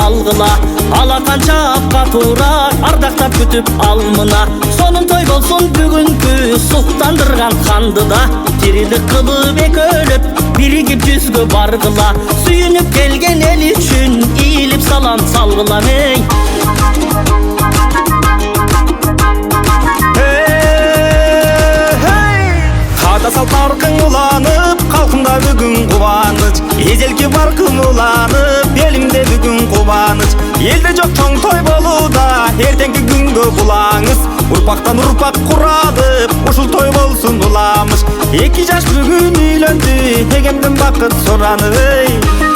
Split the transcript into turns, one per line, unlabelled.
алгыла. Ала канчапка туура ардактап күтүп ал мына. Сонун той болсун бүгүнкү суктандырган ханды да. Тирилик кылып экөөлөп биригип жүзгө баргыла. Сүйүнүп келген эл үчүн ийилип салам салгыла.
Када салпаркың уланып, калкымда бүгүн кубаныч. Эзелки баркым уланып, элимде бүгүн кубаныч. Элде жок чоң той болууда, эртеңки күнгө булаңыз. Урпактан урпак курадып, ушул той болсун уламыш. 2 жаш бүгүн үйлөндү, эгемден бакыт суранып.